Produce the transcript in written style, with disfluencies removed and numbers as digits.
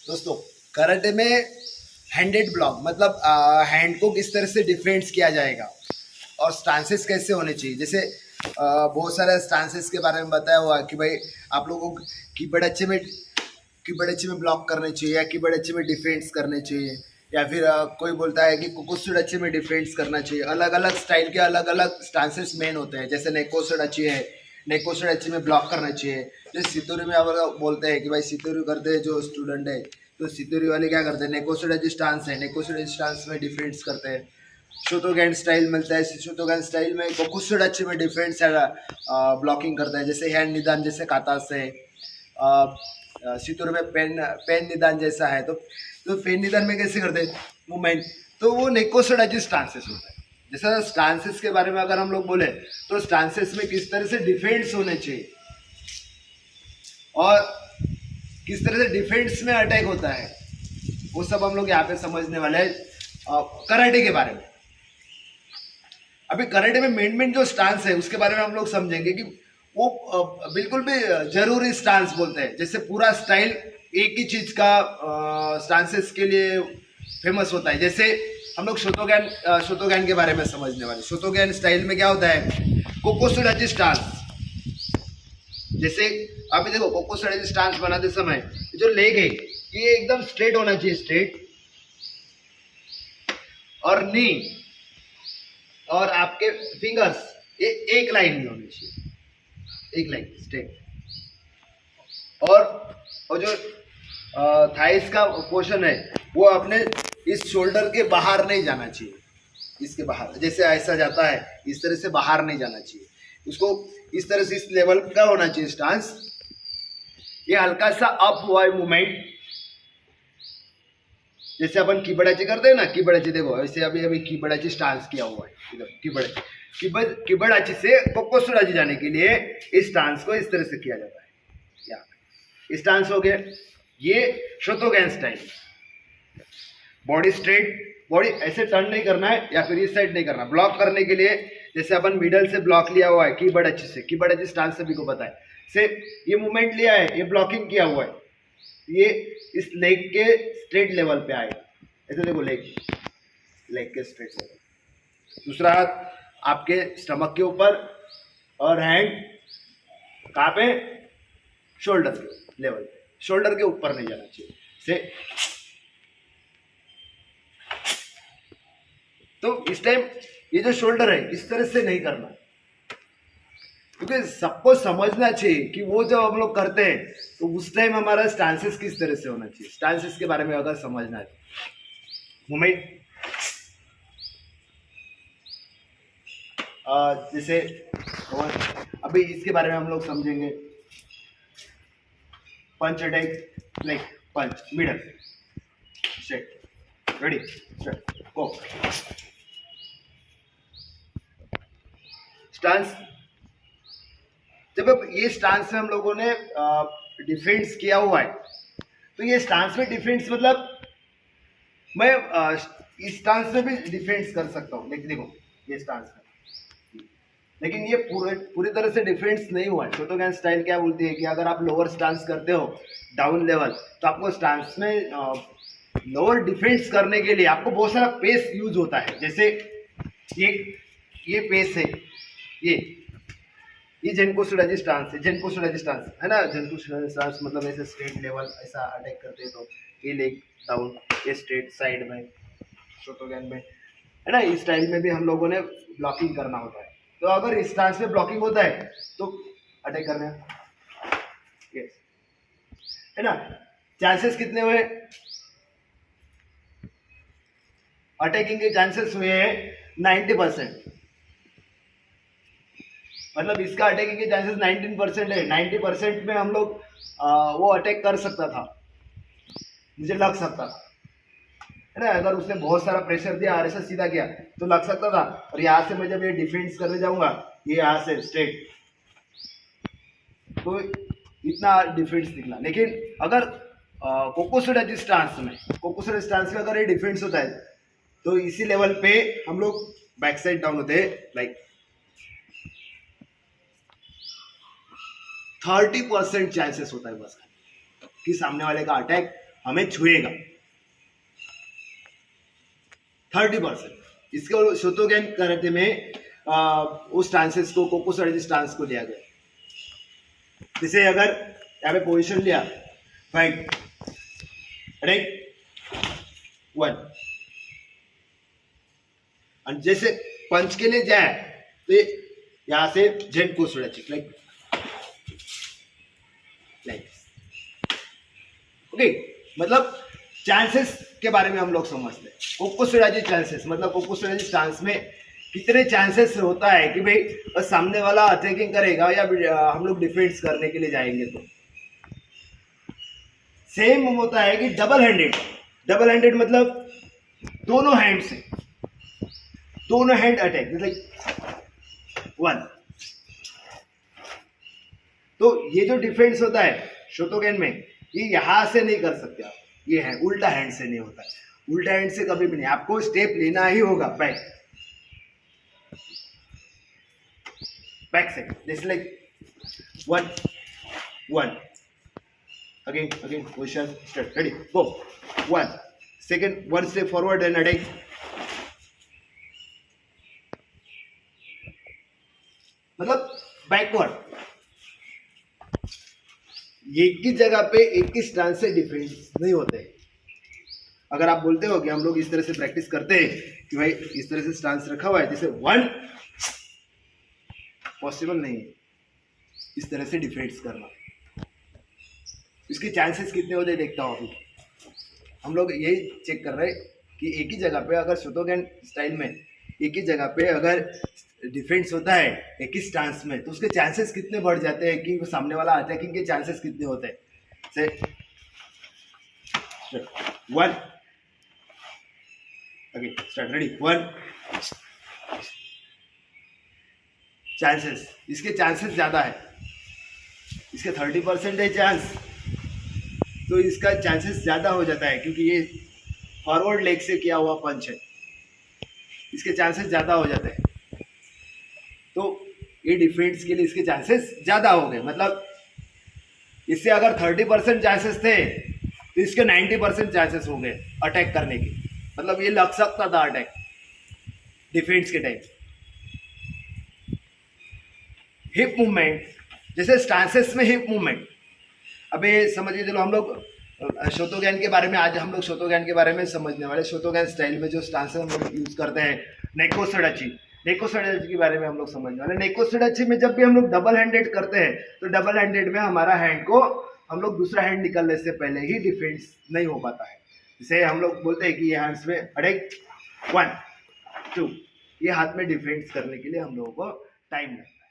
दोस्तों, कराटे में handed block मतलब हैंड को किस तरह से डिफेंस किया जाएगा और स्टांसेस कैसे होने चाहिए। जैसे बहुत सारे स्टांसेस के बारे में बताया हुआ कि भाई आप लोगों को कीबड़ अच्छे में ब्लॉक करने चाहिए या कीबड़ अच्छे में डिफेंस करने चाहिए, या फिर कोई बोलता है कि कुकुसुड अच्छे में डिफेंस करना चाहिए। अलग अलग स्टाइल के अलग अलग स्टांसेस मेन होते हैं। जैसे नेकोसुड अच्छी है, नेकोसुड अच्छे में ब्लॉक करना चाहिए। जैसे सितोरी में आप बोलते हैं कि भाई सितोरी करते हैं जो स्टूडेंट है, तो सितोरी वाले क्या करते हैं, नेकोसुड स्टांस है, नेकोसुड स्टांस में डिफेंस करते हैं। शोटोगैन स्टाइल मिलता है, शोटोगैन स्टाइल में कोकुसुड अच्छे में डिफेंस ब्लॉकिंग करता है। जैसे हैंड निदान जैसे काता से सितोर में पेन पेन निदान जैसा है। तो पेन निदान में कैसे करते हैं मूवमेंट, तो वो नेकोसोडाची स्टांसेस होता है। जैसा स्टांसेस के बारे में अगर हम लोग बोले तो स्टांसेस में किस तरह से डिफेंस होने चाहिए और किस तरह से डिफेंस में अटैक होता है, वो सब हम लोग यहाँ पे समझने वाले हैं कराटे के बारे में। अभी कराटे में मेन जो स्टांस है उसके बारे में हम लोग समझेंगे कि वो बिल्कुल भी जरूरी स्टांस बोलते हैं। जैसे पूरा स्टाइल एक ही चीज का स्टांसेस के लिए फेमस होता है। जैसे हम लोग शोतोगैन के बारे में समझने वाले। शोतोगैन स्टाइल में क्या होता है, कोकोसुडाची स्टांस। जैसे अभी देखो कोकोसुडाची स्टांस बनाते समय जो लेग है ये एकदम स्ट्रेट होना चाहिए, स्ट्रेट, और नी और आपके फिंगर्स ये एक लाइन में होनी चाहिए, एक लाइन स्ट्रेट। और जो थाइस का पोर्शन है वो अपने इस शोल्डर के बाहर नहीं जाना चाहिए, इसके बाहर जैसे ऐसा जाता है इस तरह से बाहर नहीं जाना चाहिए। उसको इस तरह से इस लेवल का होना चाहिए स्टांस। ये हल्का सा अप हुआ है मूवमेंट, जैसे अपन कीबड़ाची करते हैं ना, कीबड़ाची देखो ऐसे अभी अभी कीबड़ाची स्टांस किया हुआ है इधर। कीबड़ाची से कोकोसुडाची जाने के लिए इस स्टांस को इस तरह से किया जाता है। यहाँ स्टांस हो गया। ये शोतोगैन स्टाइल, बॉडी स्ट्रेट, बॉडी ऐसे टर्न नहीं करना है या फिर इस साइड नहीं करना। ब्लॉक करने के लिए जैसे अपन मिडल से ब्लॉक लिया हुआ है कीबड़ाची से, कीबड़ाची स्टांस सभी को पता है से ये मूवमेंट लिया है, ये ब्लॉकिंग किया हुआ है, ये इस लेग के स्ट्रेट लेवल पे आएगा। ऐसे देखो लेग के स्ट्रेट लेवल। दूसरा हाथ आपके स्टमक के ऊपर और हैंड कहाँ पे, शोल्डर के लेवल पे, शोल्डर के ऊपर नहीं जाना चाहिए से। तो इस टाइम ये जो शोल्डर है इस तरह से नहीं करना, क्योंकि सबको समझना चाहिए कि वो जब हम लोग करते हैं तो उस टाइम हमारा स्टांसेस किस तरह से होना चाहिए। स्टांसेस के बारे में अगर समझना है, मूवमेंट जैसे अभी इसके बारे में हम लोग समझेंगे। Punch attack, like punch middle straight, ready straight go. Stance, जब ये स्टांस में हम लोगों ने डिफेंस किया हुआ है, तो ये स्टांस में डिफेंस मतलब मैं इस स्टांस में भी डिफेंस कर सकता हूँ। लेकिन देखो ये स्टांस है, लेकिन ये पूरी तरह से डिफेंस नहीं हुआ है। शोटोगैन स्टाइल क्या बोलती है कि अगर आप लोअर स्टांस करते हो डाउन लेवल, तो आपको स्टांस में लोअर डिफेंस करने के लिए आपको बहुत सारा पेस यूज होता है। जैसे ये पेस है, ये जेनकोसुडाची स्टांस है, जेनकोसुडाची स्टांस है ना। जेनकोसुडाची स्टांस मतलब ऐसे स्ट्रेट लेवल ऐसा अटैक करते हैं, तो ये लेग डाउन, ये स्ट्रेट साइड में शोटोगैन में है ना। इस स्टाइल में भी हम लोगों ने ब्लॉकिंग करना होता है। तो अगर इस स्टांस में ब्लॉकिंग होता है तो अटैक करना है ना। चांसेस कितने हुए, अटैकिंग के चांसेस हुए हैं 90%। मतलब इसका अटैकिंग के चांसेस 19% है। 90% में हम लोग वो अटैक कर सकता था, मुझे लग सकता था है ना। अगर उसने बहुत सारा प्रेशर दिया और ऐसा सीधा किया तो लग सकता था। और यहाँ से मैं जब ये डिफेंस करने जाऊंगा, ये यहाँ से स्ट्रेट, तो इतना डिफेंस निकला। लेकिन अगर कोकोसुडाची स्टांस में अगर ये डिफेंस होता है तो इसी लेवल पे हम लोग बैक साइड डाउन होते हैं, लाइक 30% चांसेस होता है बस कि सामने वाले का अटैक हमें छुएगा 30%। इसके शोतोगेन कराटे में उस स्टांसेस को कोकोसुराजी स्टांस को लिया गया। जैसे अगर यहाँ पे पोजीशन लिया फाइट राइट 1 और जैसे पंच के लिए जाए तो यहां से जेंट कोसुराजी लाइक ओके। मतलब चांसेस के बारे में हम लोग समझते हैं कोकोसुराजी चांसेस, मतलब कोकोसुराजी स्टांस में कितने चांसेस होता है कि भाई सामने वाला अटैकिंग करेगा या हम लोग डिफेंस करने के लिए जाएंगे। तो सेम होता है कि डबल हैंडेड मतलब दोनों हैंड से, दोनों हैंड अटैक लाइक 1। तो ये जो डिफेंस होता है शोतोगेन में, ये यहां से नहीं कर सकते आप, ये है उल्टा हैंड से नहीं होता है। उल्टा हैंड से कभी भी नहीं, आपको स्टेप लेना ही होगा बैक से, जैसे like 1 again position start ready go 1 second 1 step forward and attack. मतलब बैकवर्ड, एक ही जगह पे एक ही स्टांस से डिफेंस नहीं होते। अगर आप बोलते हो कि हम लोग इस तरह से प्रैक्टिस करते हैं कि भाई इस तरह से स्टांस रखा हुआ है जैसे 1, पॉसिबल नहीं है इस तरह से डिफेंस करना। इसके चांसेस कितने होते देखता हूँ। अभी हम लोग यही चेक कर रहे हैं कि एक ही जगह पे अगर शोतोगेन स्टाइल में एक ही जगह पे अगर डिफेंस होता है एक ही स्टांस में, तो उसके चांसेस कितने बढ़ जाते हैं कि वो सामने वाला अटैकिंग के चांसेस कितने होते हैं। से 1 अगेन स्टार्ट रेडी 1 चांसेस, इसके चांसेस ज्यादा है, इसके 30% है चांस, तो इसका चांसेस ज्यादा हो जाता है क्योंकि ये फॉरवर्ड लेग से किया हुआ पंच है, इसके चांसेस ज्यादा हो जाते हैं। तो ये डिफेंस के लिए इसके चांसेस ज्यादा हो गए। मतलब इससे अगर 30% चांसेस थे तो इसके 90% चांसेस हो गए अटैक करने के। मतलब ये लग सकता था अटैक डिफेंस के टाइम। हिप मूवमेंट, जैसे स्टांसेस में हिप मूवमेंट, अबे समझिए चलो हम लोग शोतोगेन के बारे में, आज हम लोग शोतोगेन के बारे में समझने वाले। शोतोगेन स्टाइल में जो स्टांसेस हम लोग यूज करते हैं नेकोसुडाची के बारे में हम लोग समझने वाले। नेकोसुडाची में जब भी हम लोग डबल हैंडेड करते हैं तो डबल हैंडेड में हमारा हैंड को हम लोग दूसरा हैंड निकलने से पहले ही डिफेंस नहीं हो पाता है। जैसे हम लोग बोलते हैं कि ये हैंड्स में अटैक 1 2, ये हाथ में डिफेंस करने के लिए हम लोगों को टाइम लगता है।